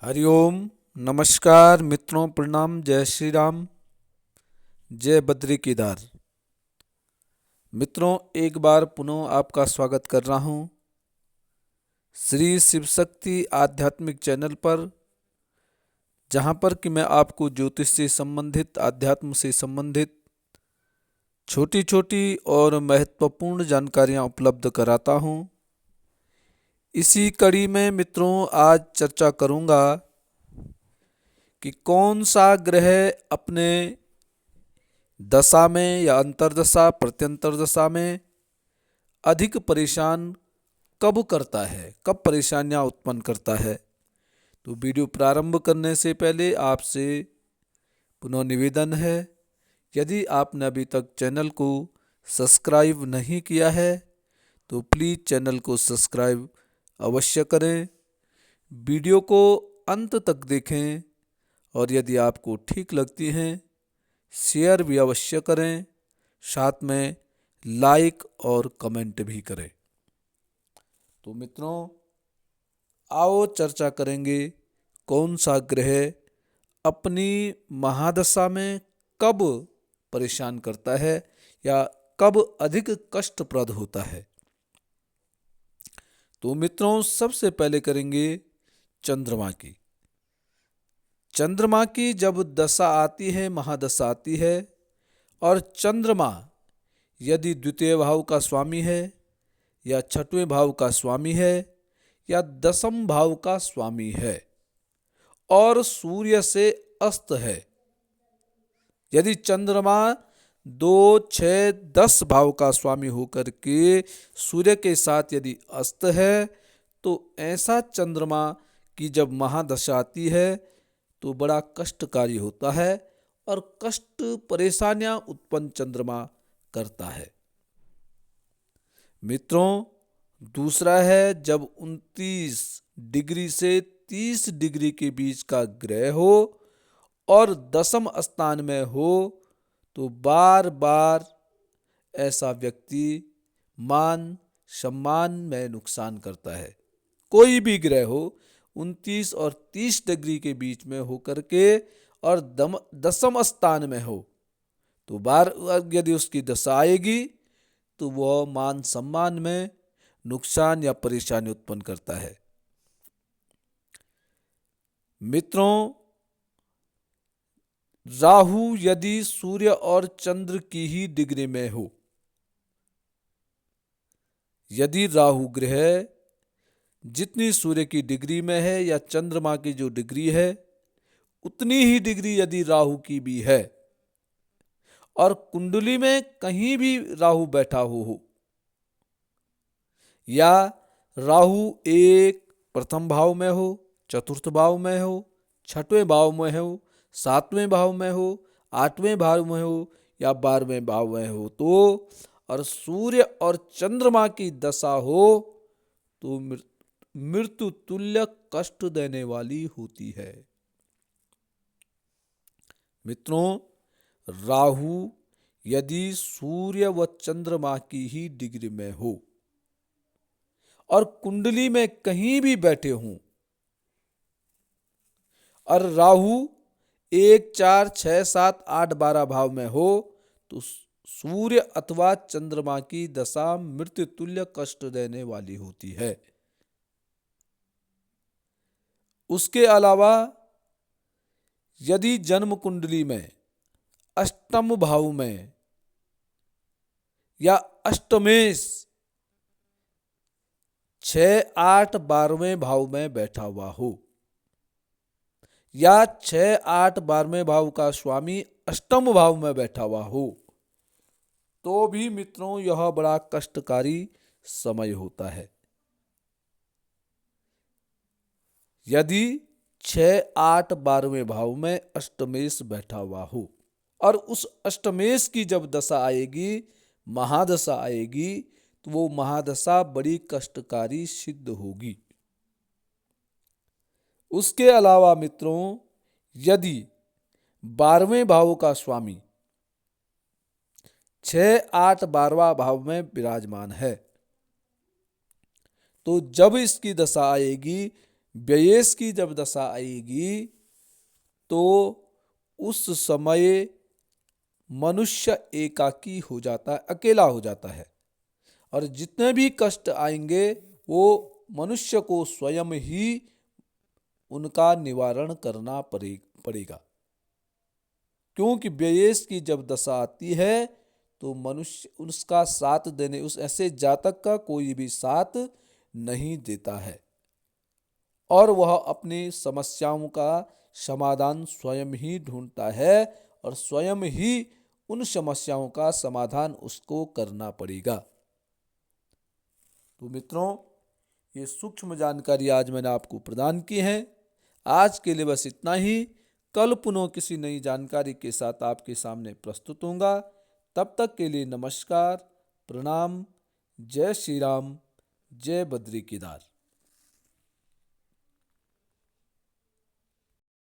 हरिओम। नमस्कार मित्रों, प्रणाम, जय श्री राम, जय बद्री केदार। मित्रों, एक बार पुनः आपका स्वागत कर रहा हूँ श्री शिव शक्ति आध्यात्मिक चैनल पर, जहाँ पर कि मैं आपको ज्योतिष से संबंधित, अध्यात्म से संबंधित छोटी छोटी और महत्वपूर्ण जानकारियाँ उपलब्ध कराता हूँ। इसी कड़ी में मित्रों आज चर्चा करूँगा कि कौन सा ग्रह अपने दशा में या अंतर्दशा प्रत्यंतर दशा में अधिक परेशान कब करता है, कब परेशानियां उत्पन्न करता है। तो वीडियो प्रारंभ करने से पहले आपसे पुनः निवेदन है, यदि आपने अभी तक चैनल को सब्सक्राइब नहीं किया है तो प्लीज़ चैनल को सब्सक्राइब अवश्य करें, वीडियो को अंत तक देखें और यदि आपको ठीक लगती हैं शेयर भी अवश्य करें, साथ में लाइक और कमेंट भी करें। तो मित्रों, आओ चर्चा करेंगे कौन सा ग्रह अपनी महादशा में कब परेशान करता है या कब अधिक कष्टप्रद होता है। तो मित्रों, सबसे पहले करेंगे चंद्रमा की। चंद्रमा की जब दशा आती है, महादशा आती है, और चंद्रमा यदि द्वितीय भाव का स्वामी है या छठवें भाव का स्वामी है या दसम भाव का स्वामी है और सूर्य से अस्त है, यदि चंद्रमा 2, 6, 10 भाव का स्वामी होकर के सूर्य के साथ यदि अस्त है, तो ऐसा चंद्रमा की जब महादशा आती है तो बड़ा कष्टकारी होता है और कष्ट परेशानियां उत्पन्न चंद्रमा करता है। मित्रों, दूसरा है जब 29 डिग्री से 30 डिग्री के बीच का ग्रह हो और दसम स्थान में हो, तो बार बार ऐसा व्यक्ति मान सम्मान में नुकसान करता है। कोई भी ग्रह हो 29 और 30 डिग्री के बीच में होकर के और दसम स्थान में हो, तो बार यदि उसकी दशा आएगी तो वह मान सम्मान में नुकसान या परेशानी उत्पन्न करता है। मित्रों, राहु यदि सूर्य और चंद्र की ही डिग्री में हो, यदि राहु ग्रह जितनी सूर्य की डिग्री में है या चंद्रमा की जो डिग्री है उतनी ही डिग्री यदि राहु की भी है और कुंडली में कहीं भी राहु बैठा हो या राहु एक प्रथम भाव में हो, चतुर्थ भाव में हो, छठवें भाव में हो, सातवें भाव में हो, आठवें भाव में हो या 12वें भाव में हो, तो और सूर्य और चंद्रमा की दशा हो तो मृत्यु तुल्य कष्ट देने वाली होती है। मित्रों, राहु यदि सूर्य व चंद्रमा की ही डिग्री में हो और कुंडली में कहीं भी बैठे हों और राहु 1, 4, 6, 7, 8, 12 भाव में हो, तो सूर्य अथवा चंद्रमा की दशा मृत्यु तुल्य कष्ट देने वाली होती है। उसके अलावा यदि जन्म कुंडली में अष्टम भाव में या अष्टमेश 6, 8, 12वें भाव में बैठा हुआ हो या 6, 8, 12वें भाव का स्वामी अष्टम भाव में बैठा हुआ हो, तो भी मित्रों यह बड़ा कष्टकारी समय होता है। यदि 6, 8, 12वें भाव में अष्टमेश बैठा हुआ हो और उस अष्टमेश की जब दशा आएगी, महादशा आएगी, तो वो महादशा बड़ी कष्टकारी सिद्ध होगी। उसके अलावा मित्रों, यदि 12वें भाव का स्वामी 6, 8, 12वां भाव में विराजमान है, तो जब इसकी दशा आएगी व्ययेश की जब दशा आएगी तो उस समय मनुष्य एकाकी हो जाता है, अकेला हो जाता है, और जितने भी कष्ट आएंगे वो मनुष्य को स्वयं ही उनका निवारण करना पड़ेगा। क्योंकि व्ययेश की जब दशा आती है तो मनुष्य उसका साथ देने, उस ऐसे जातक का कोई भी साथ नहीं देता है, और वह अपनी समस्याओं का समाधान स्वयं ही ढूंढता है, और स्वयं ही उन समस्याओं का समाधान उसको करना पड़ेगा। तो मित्रों, ये सूक्ष्म जानकारी आज मैंने आपको प्रदान की है। आज के लिए बस इतना ही। कल पुनः किसी नई जानकारी के साथ आपके सामने प्रस्तुत होऊंगा। तब तक के लिए नमस्कार, प्रणाम, जय श्री राम, जय बद्री केदार।